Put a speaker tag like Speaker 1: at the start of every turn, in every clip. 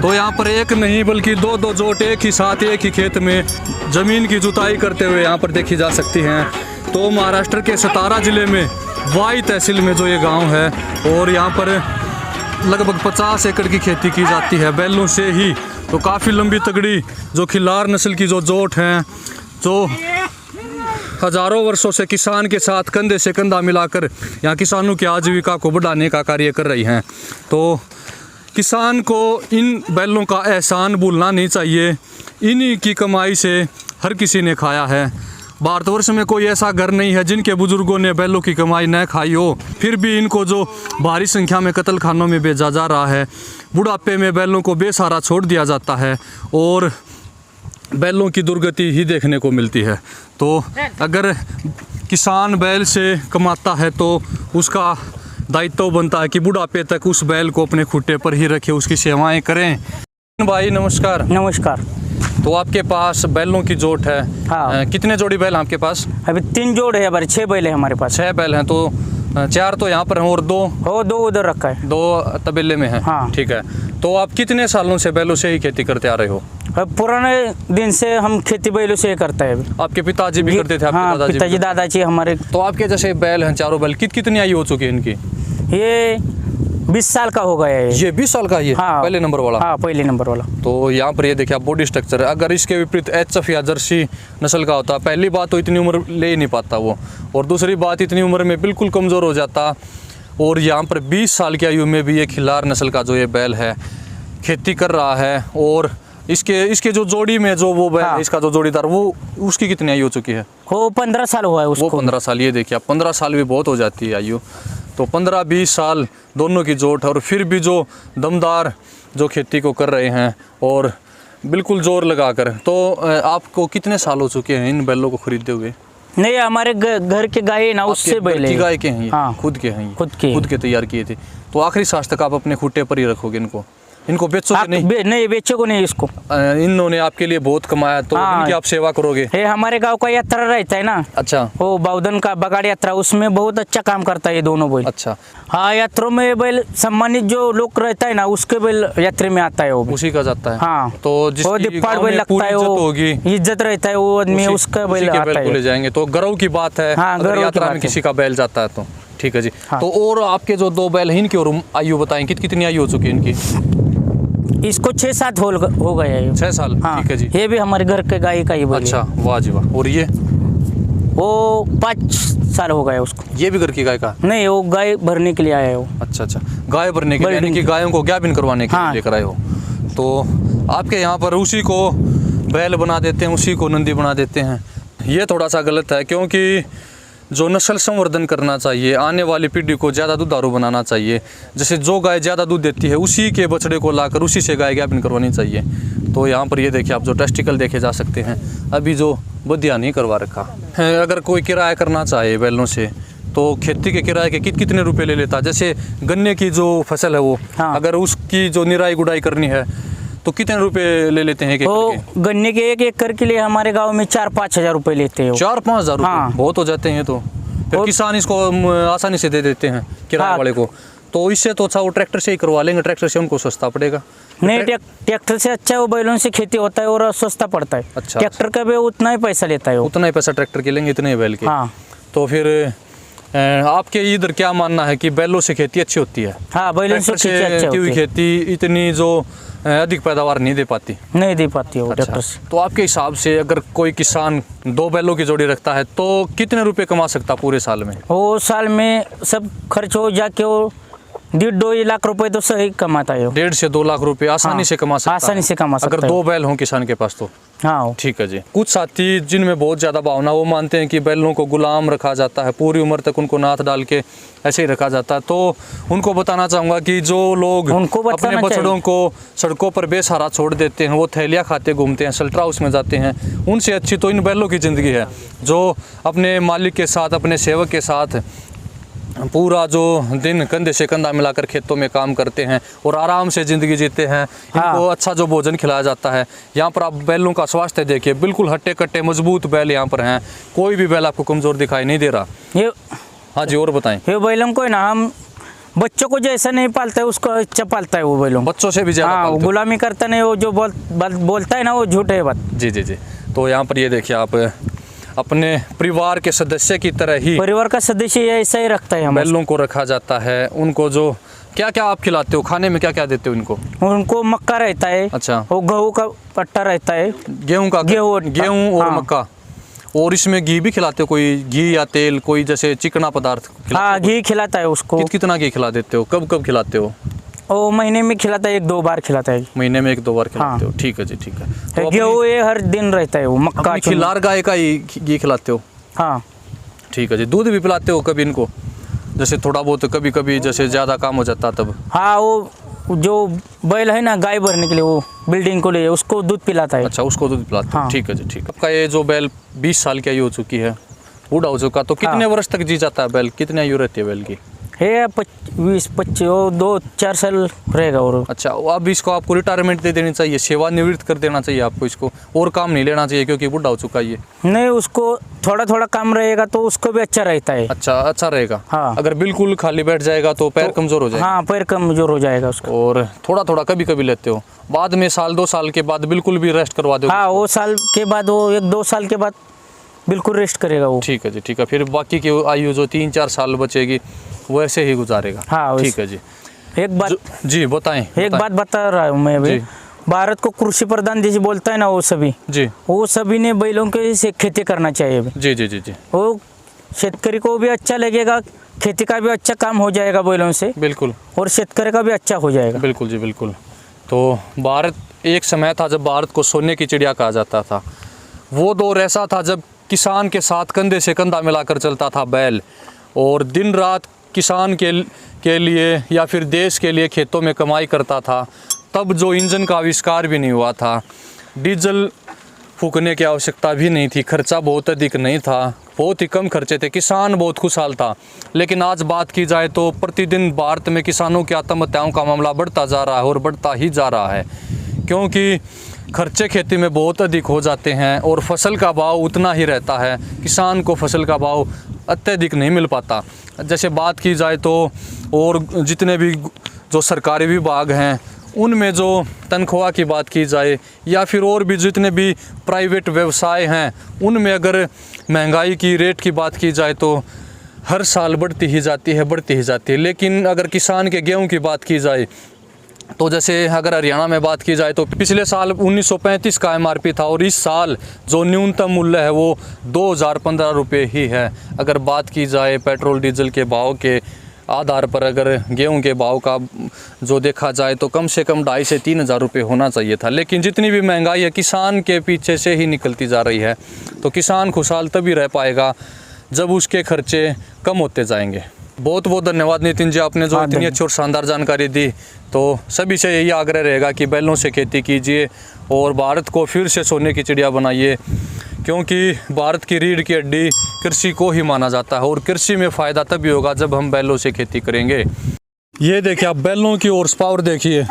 Speaker 1: तो यहाँ पर एक नहीं बल्कि दो दो जोट एक ही साथ एक ही खेत में ज़मीन की जुताई करते हुए यहाँ पर देखी जा सकती हैं। तो महाराष्ट्र के सतारा ज़िले में वाई तहसील में जो ये गांव है और यहाँ पर लगभग 50 एकड़ की खेती की जाती है बैलों से ही। तो काफ़ी लंबी तगड़ी जो खिलार नस्ल की जो जोट हैं, जो हज़ारों वर्षों से किसान के साथ कंधे से कंधा मिलाकर यहाँ किसानों की आजीविका को बढ़ाने का कार्य कर रही हैं। तो किसान को इन बैलों का एहसान भूलना नहीं चाहिए। इन्हीं की कमाई से हर किसी ने खाया है। भारतवर्ष में कोई ऐसा घर नहीं है जिनके बुजुर्गों ने बैलों की कमाई न खाई हो, फिर भी इनको जो भारी संख्या में कत्ल खानों में भेजा जा रहा है, बुढ़ापे में बैलों को बेसहारा छोड़ दिया जाता है और बैलों की दुर्गति ही देखने को मिलती है। तो अगर किसान बैल से कमाता है तो उसका दायित्व बनता है कि बुढ़ापे तक उस बैल को अपने खुट्टे पर ही रखे, उसकी सेवाएं करें। भाई नमस्कार।
Speaker 2: नमस्कार।
Speaker 1: तो आपके पास बैलों की जोट है।
Speaker 2: हाँ।
Speaker 1: कितने जोड़ी बैल आपके पास?
Speaker 2: अभी 3 जोड़ है हमारे, 6 बैल है हमारे पास।
Speaker 1: 6 बैल हैं। तो 4 तो यहाँ पर हैं और
Speaker 2: 2 उधर रखा है।
Speaker 1: 2 तबेले में हैं।
Speaker 2: हाँ।
Speaker 1: ठीक है। तो आप कितने सालों से बैलों से ही खेती करते आ रहे हो?
Speaker 2: पुराने दिन से हम खेती बैलों से करते हैं।
Speaker 1: आपके पिताजी भी करते थे?
Speaker 2: हाँ, पिताजी दादाजी हमारे।
Speaker 1: तो आपके जैसे बैल हैं, चारों बैल, कितनी आयु हो चुकी है इनकी?
Speaker 2: ये 20 साल का हो गया है।
Speaker 1: ये 20 साल का? ये
Speaker 2: हाँ,
Speaker 1: पहले नंबर वाला?
Speaker 2: हाँ, पहले नंबर वाला।
Speaker 1: तो यहाँ पर ये देखिए आप बॉडी स्ट्रक्चर है। अगर इसके विपरीत एचएफ या जर्सी नस्ल का होता, पहली बात तो इतनी उम्र ले ही नहीं पाता वो, और दूसरी बात इतनी उम्र में बिल्कुल कमज़ोर हो जाता। और यहाँ पर 20 साल की आयु में भी ये खिलार नस्ल का जो ये बैल है खेती कर रहा है। और इसके जो जोड़ी में जो वो बैल, हाँ, इसका जो जोड़ीदार, वो उसकी कितनी आयु हो चुकी है?
Speaker 2: वो 15 साल हुआ है उसको।
Speaker 1: वो 15 साल। ये देखिए आप 15 साल भी बहुत हो जाती है आयु। तो 15-20 साल दोनों की जोट है और फिर भी जो दमदार जो खेती को कर रहे हैं और बिल्कुल जोर लगाकर। तो आपको कितने साल हो चुके हैं इन बैलों को खरीदते हुए?
Speaker 2: नहीं, हमारे घर के गाय ना, उससे बैल है।
Speaker 1: गाय के हैं?
Speaker 2: हाँ,
Speaker 1: खुद के हैं?
Speaker 2: खुद के
Speaker 1: तैयार किए थे। तो आखिरी सांस तक आप अपने खुट्टे पर ही रखोगे इनको बेचोगे नहीं?
Speaker 2: नहीं, बेचो को नहीं इसको।
Speaker 1: इन्होंने आपके लिए बहुत कमाया, तो
Speaker 2: हाँ,
Speaker 1: इनकी आप सेवा करोगे?
Speaker 2: ये हमारे गांव का यात्रा रहता है ना।
Speaker 1: अच्छा।
Speaker 2: वो बाउदन का बगाड़ यात्रा, उसमें बहुत अच्छा काम करता है ये दोनों बैल।
Speaker 1: अच्छा।
Speaker 2: हाँ, यात्रों में बैल सम्मानित जो लोग रहता है ना, उसके बैल यात्रा में आता है, वो
Speaker 1: उसी का जाता है।
Speaker 2: हाँ।
Speaker 1: तो जिसकी
Speaker 2: गाँव में लगता है, वो इज्जत रहता है, वो आदमी उसका बैल आता है।
Speaker 1: ले जाएंगे तो गर्व की बात है।
Speaker 2: हाँ,
Speaker 1: अगर यात्रा में किसी का बैल जाता है तो ठीक है जी।
Speaker 2: हाँ।
Speaker 1: तो और आपके जो 2 बैल हैं इनकी और आयु बताएं, कितनी आयु हो चुकी है इनकी?
Speaker 2: इसको 6-7 हो गया है।
Speaker 1: 6 साल।
Speaker 2: हाँ,
Speaker 1: ठीक है जी।
Speaker 2: ये भी हमारे घर के गाय का ही बैल।
Speaker 1: अच्छा, वाह जी वाह। और ये?
Speaker 2: वो 5 साल हो गया उसको।
Speaker 1: ये भी घर की गाय का?
Speaker 2: नहीं, वो गाय भरने के लिए आया है वो।
Speaker 1: अच्छा, गाय भरने के लिए, यानी कि गायों को गाभिन करवाने के लिए लेकर आए हो। तो आपके यहाँ पर उसी को बैल बना देते हैं, उसी को नंदी बना देते हैं। ये थोड़ा सा गलत है, क्योंकि जो नस्ल संवर्धन करना चाहिए, आने वाली पीढ़ी को ज़्यादा दुधारू बनाना चाहिए। जैसे जो गाय ज़्यादा दूध देती है उसी के बछड़े को लाकर उसी से गाय गाभिन करवानी चाहिए। तो यहाँ पर ये देखिए आप जो टेस्टिकल देखे जा सकते हैं, अभी जो बदिया नहीं करवा रखा है। अगर कोई किराया करना चाहे बैलों से तो खेती के किराए के कितने रुपए ले लेता? जैसे गन्ने की जो फसल है वो,
Speaker 2: हाँ,
Speaker 1: अगर उसकी जो निराई गुड़ाई करनी है तो कितने रुपए ले लेते हैं?
Speaker 2: गन्ने के 1 एकड़ के लिए हमारे गांव में 4-5 हजार रुपए लेते हैं।
Speaker 1: 4-5 हजार रुपये?
Speaker 2: हाँ।
Speaker 1: बहुत हो जाते हैं। तो फिर किसान इसको आसानी से दे देते हैं किराए
Speaker 2: हाँ,
Speaker 1: वाले को। तो इससे तो अच्छा वो ट्रैक्टर से ही करवा लेंगे, ट्रैक्टर से उनको सस्ता पड़ेगा।
Speaker 2: नहीं, ट्रैक्टर से अच्छा वो बैलों से खेती होता है और सस्ता पड़ता है।
Speaker 1: अच्छा।
Speaker 2: ट्रैक्टर का भी उतना ही पैसा लेता है वो।
Speaker 1: उतना ही पैसा ट्रैक्टर के लेंगे, इतने ही बैल के।
Speaker 2: हाँ।
Speaker 1: तो फिर आपके इधर क्या मानना है कि बैलों से खेती अच्छी होती है?
Speaker 2: हाँ, बैलों से खेती
Speaker 1: की हुई खेती इतनी जो अधिक पैदावार नहीं दे पाती
Speaker 2: है वो ट्रैक्टर से।
Speaker 1: तो आपके हिसाब से अगर कोई किसान 2 बैलों की जोड़ी रखता है तो कितने रुपए कमा सकता पूरे साल में?
Speaker 2: वो साल में सब खर्च हो जाके वो 1.5-2 लाख रुपए तो सही कमाता है।
Speaker 1: 1.5 से 2 लाख रुपए आसानी से कमा सकता है।
Speaker 2: आसानी से कमा सकता है
Speaker 1: अगर 2 बैल हों किसान के पास तो।
Speaker 2: हाँ,
Speaker 1: ठीक है जी। कुछ साथी जिनमें बहुत ज़्यादा भावना, वो मानते हैं कि बैलों को गुलाम रखा जाता है, पूरी उम्र तक उनको नाथ डाल के ऐसे ही रखा जाता है। तो उनको बताना चाहूँगा कि जो लोग अपने बछड़ों को सड़कों पर बेसहारा छोड़ देते हैं, वो थैलियाँ खाते घूमते हैं, शेल्टर हाउस में जाते हैं, उनसे अच्छी तो इन बैलों की ज़िंदगी है, जो अपने मालिक के साथ, अपने सेवक के साथ पूरा जो दिन कंधे से कंधा मिलाकर खेतों में काम करते हैं और आराम से ज़िंदगी जीते हैं। इनको अच्छा जो भोजन खिलाया जाता है। यहाँ पर आप बैलों का स्वास्थ्य देखिए, बिल्कुल हट्टे कट्टे मजबूत बैल यहाँ पर हैं, कोई भी बैल आपको कमज़ोर दिखाई नहीं दे रहा।
Speaker 2: ये
Speaker 1: हाँ जी, और बताएं।
Speaker 2: ये बैलों को ना हम बच्चों को जैसा नहीं पालता है उसको अच्छा पालता है वो बैलों।
Speaker 1: बच्चों से भी ज्यादा
Speaker 2: हाँ,
Speaker 1: पालते हो?
Speaker 2: गुलामी करता नहीं, वो जो बोलता है ना वो झूठ है बात।
Speaker 1: जी जी जी। तो यहाँ पर ये देखिए आप अपने परिवार के सदस्य की तरह ही
Speaker 2: परिवार का सदस्य ऐसा ही रखता है हमारे।
Speaker 1: बैलों को रखा जाता है। उनको जो क्या क्या आप खिलाते हो, खाने में क्या क्या देते हो इनको?
Speaker 2: उनको मक्का रहता है।
Speaker 1: अच्छा।
Speaker 2: वो गेहूँ का पट्टा रहता है।
Speaker 1: गेहूं का? गेहूं और
Speaker 2: हाँ।
Speaker 1: मक्का। और इसमें घी भी खिलाते हो? कोई घी या तेल, कोई जैसे चिकना पदार्थ खिलाते
Speaker 2: हाँ,
Speaker 1: हो?
Speaker 2: घी खिलाता है उसको।
Speaker 1: कितना घी खिला देते हो? कब कब खिलाते हो?
Speaker 2: वो महीने में खिलाता है, 1-2 बार खिलाता है।
Speaker 1: महीने में 1-2 बार खिलाते
Speaker 2: हाँ।
Speaker 1: हो? ठीक है जी, ठीक है। तो
Speaker 2: गेहूँ ये हर दिन रहता है वो मक्का।
Speaker 1: अपनी खिलार गाय का ही घी खिलाते हो?
Speaker 2: हाँ।
Speaker 1: ठीक है जी। दूध भी पिलाते हो कभी इनको? जैसे थोड़ा बहुत कभी कभी जैसे ज़्यादा काम हो जाता तब?
Speaker 2: हाँ, वो जो बैल है ना गाय भरने के लिए, वो बिल्डिंग को लिए उसको दूध पिलाता है।
Speaker 1: अच्छा, उसको दूध पिलाते हो?
Speaker 2: हाँ।
Speaker 1: ठीक है जी, ठीक है। आपका ये जो बैल 20 साल की आयु हो चुकी है, बूढ़ा हो चुका, तो कितने वर्ष तक जी जाता है बैल? कितनी आयु रहती है बैल की?
Speaker 2: है 20-25, 2-4 साल रहेगा। और
Speaker 1: अच्छा, अब इसको आपको रिटायरमेंट दे देनी चाहिए, सेवानिवृत्त कर देना चाहिए आपको इसको, और काम नहीं लेना चाहिए क्योंकि बूढ़ा हो चुका है ये?
Speaker 2: नहीं, उसको थोड़ा थोड़ा काम रहेगा तो उसको भी अच्छा रहता है।
Speaker 1: अच्छा रहेगा।
Speaker 2: हाँ।
Speaker 1: अगर बिल्कुल खाली बैठ जाएगा तो पैर कमजोर हो जाएगा?
Speaker 2: हाँ, पैर कमजोर हो जाएगा उसका।
Speaker 1: और थोड़ा थोड़ा कभी कभी लेते हो? बाद में 1-2 साल के बाद बिल्कुल भी रेस्ट करवा दो?
Speaker 2: हाँ, वो साल के बाद, वो 1-2 साल के बाद बिल्कुल रेस्ट करेगा वो।
Speaker 1: ठीक है जी, ठीक है। फिर बाकी की आयु जो 3-4 साल बचेगी वो ऐसे ही गुजारेगा?
Speaker 2: हाँ,
Speaker 1: ठीक है जी।
Speaker 2: एक बात
Speaker 1: जी बताएं।
Speaker 2: एक बात बता रहा हूँ मैं अभी। भारत को कृषि प्रधान देश बोलता है ना, वो सभी
Speaker 1: जी,
Speaker 2: वो सभी ने बैलों के से खेती करना चाहिए अभी।
Speaker 1: जी जी जी जी।
Speaker 2: वो शेतकरी को भी अच्छा लगेगा, खेती का भी अच्छा काम हो जाएगा बैलों से,
Speaker 1: बिल्कुल।
Speaker 2: और शेतकरी का भी अच्छा हो जाएगा।
Speaker 1: बिल्कुल जी, बिल्कुल। तो भारत, एक समय था जब भारत को सोने की चिड़िया कहा जाता था। वो दौर ऐसा था जब किसान के साथ कंधे से कंधा मिलाकर चलता था बैल, और दिन रात किसान के लिए या फिर देश के लिए खेतों में कमाई करता था। तब जो इंजन का आविष्कार भी नहीं हुआ था, डीजल फूकने की आवश्यकता भी नहीं थी, खर्चा बहुत अधिक नहीं था, बहुत ही कम खर्चे थे, किसान बहुत खुशहाल था। लेकिन आज बात की जाए तो प्रतिदिन भारत में किसानों की आत्महत्याओं का मामला बढ़ता जा रहा है, और बढ़ता ही जा रहा है, क्योंकि खर्चे खेती में बहुत अधिक हो जाते हैं और फसल का भाव उतना ही रहता है। किसान को फसल का भाव अत्यधिक नहीं मिल पाता। जैसे बात की जाए तो और जितने भी जो सरकारी विभाग हैं उनमें जो तनख्वाह की बात की जाए, या फिर और भी जितने भी प्राइवेट व्यवसाय हैं उनमें अगर महंगाई की रेट की बात की जाए तो हर साल बढ़ती ही जाती है। लेकिन अगर किसान के गेहूं की बात की जाए तो जैसे अगर हरियाणा में बात की जाए तो पिछले साल 1935 का MRP था, और इस साल जो न्यूनतम मूल्य है वो 2015 रुपये ही है। अगर बात की जाए पेट्रोल डीजल के भाव के आधार पर, अगर गेहूं के भाव का जो देखा जाए तो कम से कम 2,500 से 3,000 रुपये होना चाहिए था। लेकिन जितनी भी महंगाई है किसान के पीछे से ही निकलती जा रही है। तो किसान खुशहाल तभी रह पाएगा जब उसके खर्चे कम होते जाएंगे। बहुत बहुत धन्यवाद नितिन जी, आपने जो इतनी अच्छी और शानदार जानकारी दी। तो सभी से यही आग्रह रहेगा कि बैलों से खेती कीजिए और भारत को फिर से सोने की चिड़िया बनाइए, क्योंकि भारत की रीढ़ की हड्डी कृषि को ही माना जाता है, और कृषि में फ़ायदा तभी होगा जब हम बैलों से खेती करेंगे। ये देखिए आप बैलों की हॉर्स पावर देखिए,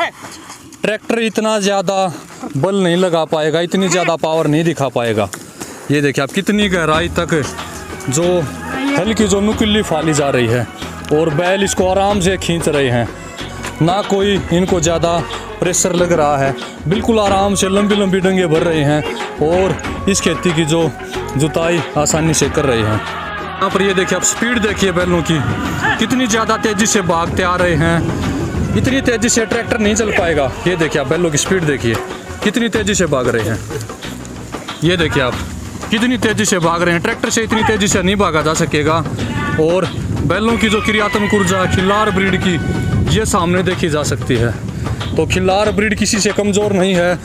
Speaker 1: ट्रैक्टर इतना ज़्यादा बल नहीं लगा पाएगा, इतनी ज़्यादा पावर नहीं दिखा पाएगा। ये देखिए आप कितनी गहराई तक जो हल्की जो नुकीली फाली जा रही है, और बैल इसको आराम से खींच रहे हैं, ना कोई इनको ज़्यादा प्रेशर लग रहा है, बिल्कुल आराम से लंबी लंबी डंगे भर रहे हैं, और इस खेती की जो जुताई आसानी से कर रहे हैं। यहाँ पर ये देखिए आप स्पीड देखिए बैलों की, कितनी ज़्यादा तेज़ी से भागते आ रहे हैं। इतनी तेज़ी से ट्रैक्टर नहीं चल पाएगा। ये देखिए आप बैलों की स्पीड देखिए, कितनी तेज़ी से भाग रहे हैं। ये देखिए आप कितनी तेज़ी से भाग रहे हैं, ट्रैक्टर से इतनी तेज़ी से नहीं भागा जा सकेगा। और बैलों की जो क्रियात्मक ऊर्जा खिल्लार ब्रीड की, ये सामने देखी जा सकती है। तो खिल्लार ब्रीड किसी से कमज़ोर नहीं है।